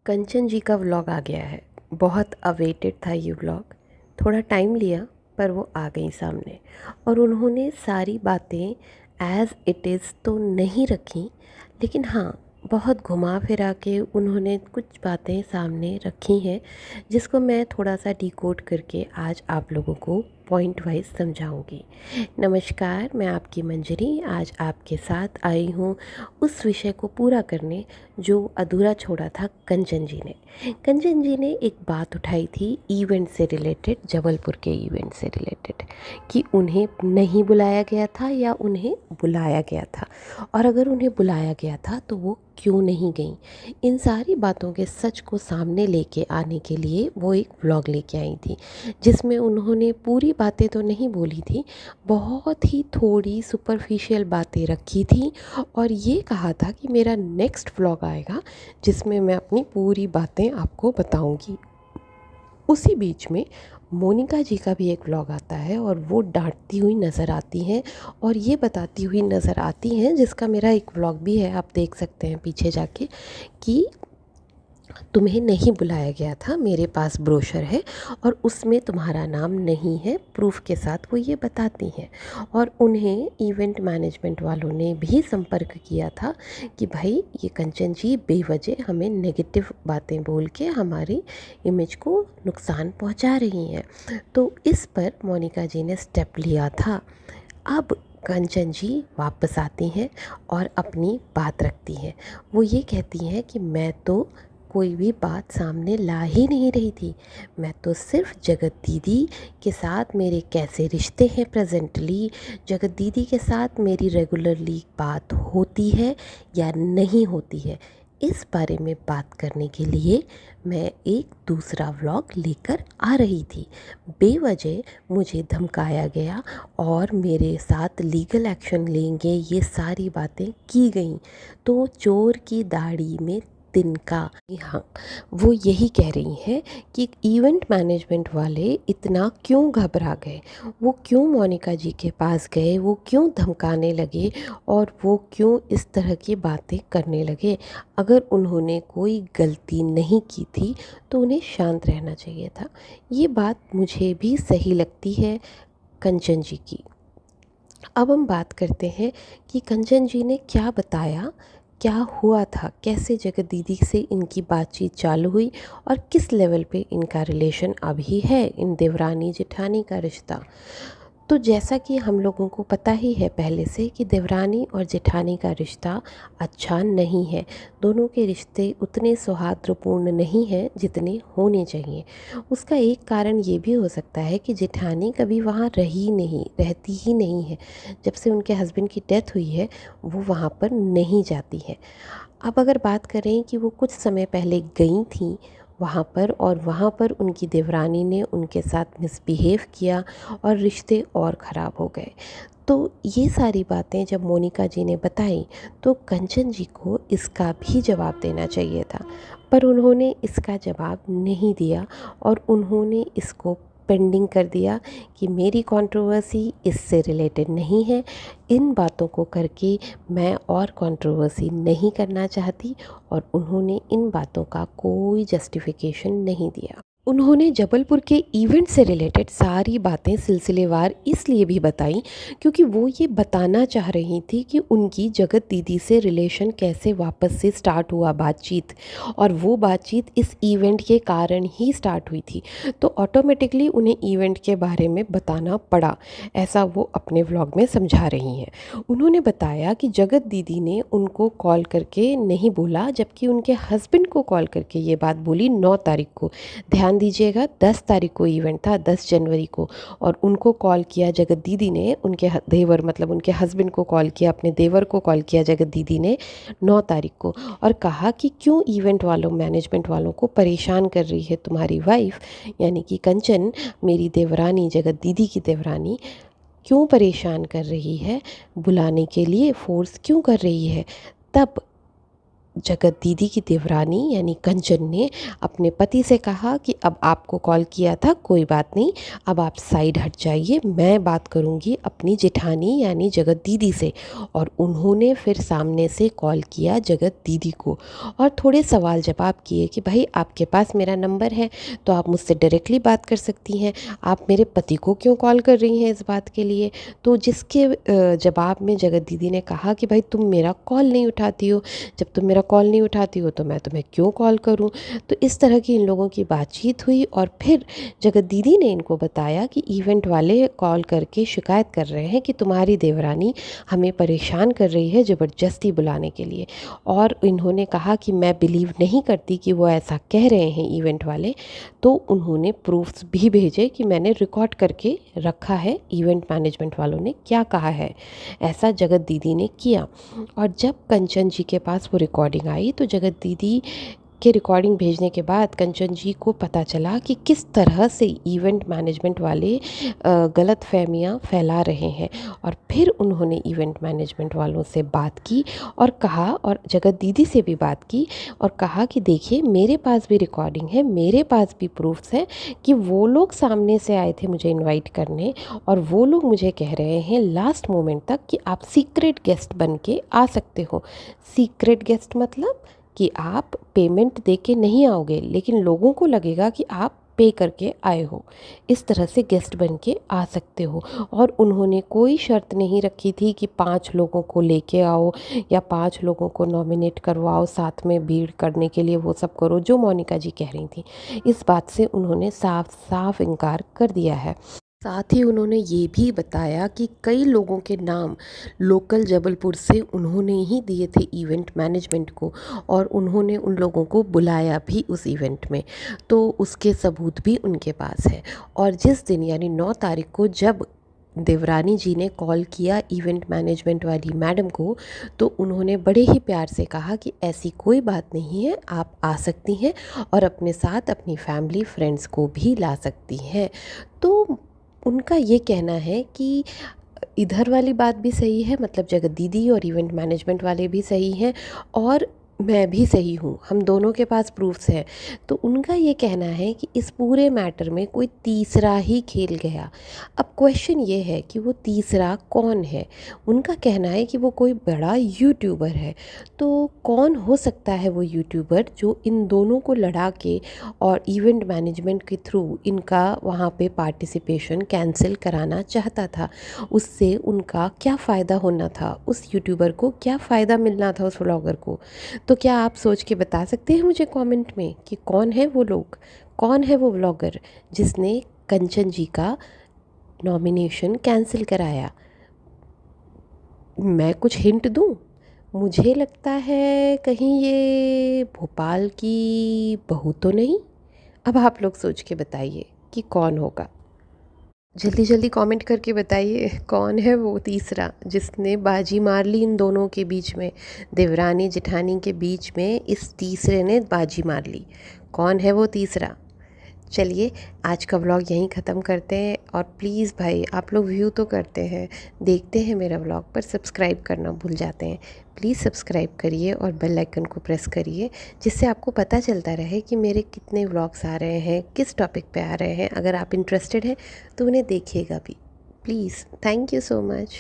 कंचन जी का व्लॉग आ गया है। बहुत अवेटेड था ये व्लॉग। थोड़ा टाइम लिया पर वो आ गई सामने और उन्होंने सारी बातें एज़ इट इज़ तो नहीं रखी, लेकिन हाँ, बहुत घुमा फिरा के उन्होंने कुछ बातें सामने रखी हैं जिसको मैं थोड़ा सा डिकोड करके आज आप लोगों को पॉइंट वाइज समझाऊंगी। नमस्कार, मैं आपकी मंजरी आज आपके साथ आई हूँ उस विषय को पूरा करने जो अधूरा छोड़ा था कंचन जी ने। कंचन जी ने एक बात उठाई थी इवेंट से रिलेटेड, जबलपुर के इवेंट से रिलेटेड, कि उन्हें नहीं बुलाया गया था या उन्हें बुलाया गया था, और अगर उन्हें बुलाया गया था तो वो क्यों नहीं गई। इन सारी बातों के सच को सामने लेके आने के लिए वो एक व्लॉग लेके आई थी जिसमें उन्होंने पूरी बातें तो नहीं बोली थी, बहुत ही थोड़ी सुपरफिशियल बातें रखी थी और ये कहा था कि मेरा नेक्स्ट व्लॉग आएगा जिसमें मैं अपनी पूरी बातें आपको बताऊंगी। उसी बीच में मोनिका जी का भी एक व्लॉग आता है और वो डांटती हुई नज़र आती हैं और ये बताती हुई नज़र आती हैं, जिसका मेरा एक व्लॉग भी है, आप देख सकते हैं पीछे जाके, कि तुम्हें नहीं बुलाया गया था, मेरे पास ब्रोशर है और उसमें तुम्हारा नाम नहीं है, प्रूफ के साथ वो ये बताती हैं। और उन्हें इवेंट मैनेजमेंट वालों ने भी संपर्क किया था कि भाई ये कंचन जी बेवजह हमें नेगेटिव बातें बोल के हमारी इमेज को नुकसान पहुंचा रही हैं। तो इस पर मोनिका जी ने स्टेप लिया था। अब कंचन जी वापस आती हैं और अपनी बात रखती हैं। वो ये कहती हैं कि मैं तो कोई भी बात सामने ला ही नहीं रही थी, मैं तो सिर्फ जगत दीदी के साथ मेरे कैसे रिश्ते हैं प्रेजेंटली, जगत दीदी के साथ मेरी रेगुलरली बात होती है या नहीं होती है, इस बारे में बात करने के लिए मैं एक दूसरा व्लॉग लेकर आ रही थी। बेवजह मुझे धमकाया गया और मेरे साथ लीगल एक्शन लेंगे ये सारी बातें की गई। तो चोर की दाढ़ी में तिनका। हाँ, वो यही कह रही हैं कि इवेंट मैनेजमेंट वाले इतना क्यों घबरा गए, वो क्यों मोनिका जी के पास गए, वो क्यों धमकाने लगे और वो क्यों इस तरह की बातें करने लगे। अगर उन्होंने कोई गलती नहीं की थी तो उन्हें शांत रहना चाहिए था। ये बात मुझे भी सही लगती है कंचन जी की। अब हम बात करते हैं कि कंचन जी ने क्या बताया, क्या हुआ था, कैसे जगत दीदी से इनकी बातचीत चालू हुई और किस लेवल पे इनका रिलेशन अभी है, इन देवरानी जेठानी का रिश्ता। तो जैसा कि हम लोगों को पता ही है पहले से कि देवरानी और जेठानी का रिश्ता अच्छा नहीं है। दोनों के रिश्ते उतने सौहार्दपूर्ण नहीं हैं जितने होने चाहिए। उसका एक कारण ये भी हो सकता है कि जेठानी कभी वहाँ रहती ही नहीं है। जब से उनके हस्बैंड की डेथ हुई है वो वहाँ पर नहीं जाती है। अब अगर बात करें कि वो कुछ समय पहले गई थी वहाँ पर और वहाँ पर उनकी देवरानी ने उनके साथ मिसबिहेव किया और रिश्ते और ख़राब हो गए। तो ये सारी बातें जब मोनिका जी ने बताई तो कंचन जी को इसका भी जवाब देना चाहिए था, पर उन्होंने इसका जवाब नहीं दिया और उन्होंने इसको पेंडिंग कर दिया कि मेरी कंट्रोवर्सी इससे रिलेटेड नहीं है, इन बातों को करके मैं और कंट्रोवर्सी नहीं करना चाहती। और उन्होंने इन बातों का कोई जस्टिफिकेशन नहीं दिया। उन्होंने जबलपुर के इवेंट से रिलेटेड सारी बातें सिलसिलेवार इसलिए भी बताई क्योंकि वो ये बताना चाह रही थी कि उनकी जगत दीदी से रिलेशन कैसे वापस से स्टार्ट हुआ बातचीत, और वो बातचीत इस इवेंट के कारण ही स्टार्ट हुई थी। तो ऑटोमेटिकली उन्हें इवेंट के बारे में बताना पड़ा, ऐसा वो अपने व्लॉग में समझा रही हैं। उन्होंने बताया कि जगत दीदी ने उनको कॉल करके नहीं बोला, जबकि उनके हस्बैंड को कॉल करके ये बात बोली 9 तारीख को। ध्यान दीजिएगा 10 तारीख को इवेंट था, 10 जनवरी को, और उनको कॉल किया जगत दीदी ने, उनके देवर मतलब उनके हस्बैंड को कॉल किया, अपने देवर को कॉल किया जगत दीदी ने 9 तारीख को, और कहा कि क्यों इवेंट वालों मैनेजमेंट वालों को परेशान कर रही है तुम्हारी वाइफ, यानी कि कंचन, मेरी देवरानी, जगत दीदी की देवरानी, क्यों परेशान कर रही है, बुलाने के लिए फोर्स क्यों कर रही है। तब जगत दीदी की देवरानी यानी कंचन ने अपने पति से कहा कि अब आपको कॉल किया था, कोई बात नहीं, अब आप साइड हट जाइए, मैं बात करूंगी अपनी जेठानी यानी जगत दीदी से। और उन्होंने फिर सामने से कॉल किया जगत दीदी को और थोड़े सवाल जवाब किए कि भाई आपके पास मेरा नंबर है तो आप मुझसे डायरेक्टली बात कर सकती हैं, आप मेरे पति को क्यों कॉल कर रही हैं इस बात के लिए। तो जिसके जवाब में जगत दीदी ने कहा कि भाई तुम मेरा कॉल नहीं उठाती हो, जब तुम मेरा कॉल नहीं उठाती हो तो मैं तुम्हें क्यों कॉल करूं। तो इस तरह की इन लोगों की बातचीत हुई और फिर जगत दीदी ने इनको बताया कि इवेंट वाले कॉल करके शिकायत कर रहे हैं कि तुम्हारी देवरानी हमें परेशान कर रही है ज़बरदस्ती बुलाने के लिए। और इन्होंने कहा कि मैं बिलीव नहीं करती कि वो ऐसा कह रहे हैं इवेंट वाले। तो उन्होंने प्रूफ्स भी भेजे कि मैंने रिकॉर्ड करके रखा है इवेंट मैनेजमेंट वालों ने क्या कहा है। ऐसा जगत दीदी ने किया। और जब कंचन जी के पास वो रिकॉर्डिंग आई तो जगत दीदी के रिकॉर्डिंग भेजने के बाद कंचन जी को पता चला कि किस तरह से इवेंट मैनेजमेंट वाले गलत फहमियाँ फैला रहे हैं। और फिर उन्होंने इवेंट मैनेजमेंट वालों से बात की और कहा, और जगत दीदी से भी बात की और कहा कि देखिए मेरे पास भी रिकॉर्डिंग है, मेरे पास भी प्रूफ्स हैं कि वो लोग सामने से आए थे मुझे इनवाइट करने और वो लोग मुझे कह रहे हैं लास्ट मोमेंट तक कि आप सीक्रेट गेस्ट बन के आ सकते हो। सीक्रेट गेस्ट मतलब कि आप पेमेंट दे के नहीं आओगे लेकिन लोगों को लगेगा कि आप पे करके आए हो, इस तरह से गेस्ट बन के आ सकते हो। और उन्होंने कोई शर्त नहीं रखी थी कि 5 लोगों को लेके आओ या 5 लोगों को नॉमिनेट करवाओ, साथ में भीड़ करने के लिए वो सब करो जो मोनिका जी कह रही थी। इस बात से उन्होंने साफ साफ इनकार कर दिया है। साथ ही उन्होंने ये भी बताया कि कई लोगों के नाम लोकल जबलपुर से उन्होंने ही दिए थे इवेंट मैनेजमेंट को और उन्होंने उन लोगों को बुलाया भी उस इवेंट में, तो उसके सबूत भी उनके पास है। और जिस दिन यानी 9 तारीख को जब देवरानी जी ने कॉल किया इवेंट मैनेजमेंट वाली मैडम को तो उन्होंने बड़े ही प्यार से कहा कि ऐसी कोई बात नहीं है, आप आ सकती हैं और अपने साथ अपनी फैमिली फ्रेंड्स को भी ला सकती हैं। तो उनका ये कहना है कि इधर वाली बात भी सही है, मतलब जगत दीदी और इवेंट मैनेजमेंट वाले भी सही हैं और मैं भी सही हूँ, हम दोनों के पास प्रूफ्स हैं। तो उनका ये कहना है कि इस पूरे मैटर में कोई तीसरा ही खेल गया। अब क्वेश्चन ये है कि वो तीसरा कौन है। उनका कहना है कि वो कोई बड़ा यूट्यूबर है। तो कौन हो सकता है वो यूट्यूबर जो इन दोनों को लड़ा के और इवेंट मैनेजमेंट के थ्रू इनका वहाँ पे पार्टिसिपेशन कैंसिल कराना चाहता था। उससे उनका क्या फ़ायदा होना था, उस यूट्यूबर को क्या फ़ायदा मिलना था उस व्लॉगर को। तो क्या आप सोच के बता सकते हैं मुझे कमेंट में कि कौन है वो लोग, कौन है वो व्लॉगर जिसने कंचन जी का नॉमिनेशन कैंसिल कराया। मैं कुछ हिंट दूं, मुझे लगता है कहीं ये भोपाल की बहू तो नहीं। अब आप लोग सोच के बताइए कि कौन होगा। जल्दी जल्दी कमेंट करके बताइए कौन है वो तीसरा जिसने बाजी मार ली इन दोनों के बीच में, देवरानी जेठानी के बीच में इस तीसरे ने बाजी मार ली। कौन है वो तीसरा। चलिए आज का व्लॉग यहीं ख़त्म करते हैं और प्लीज़ भाई आप लोग व्यू तो करते हैं, देखते हैं मेरा व्लॉग पर सब्सक्राइब करना भूल जाते हैं। प्लीज़ सब्सक्राइब करिए और बेल आइकन को प्रेस करिए जिससे आपको पता चलता रहे कि मेरे कितने व्लॉग्स आ रहे हैं, किस टॉपिक पे आ रहे हैं। अगर आप इंटरेस्टेड हैं तो उन्हें देखिएगा भी please. Thank you so much.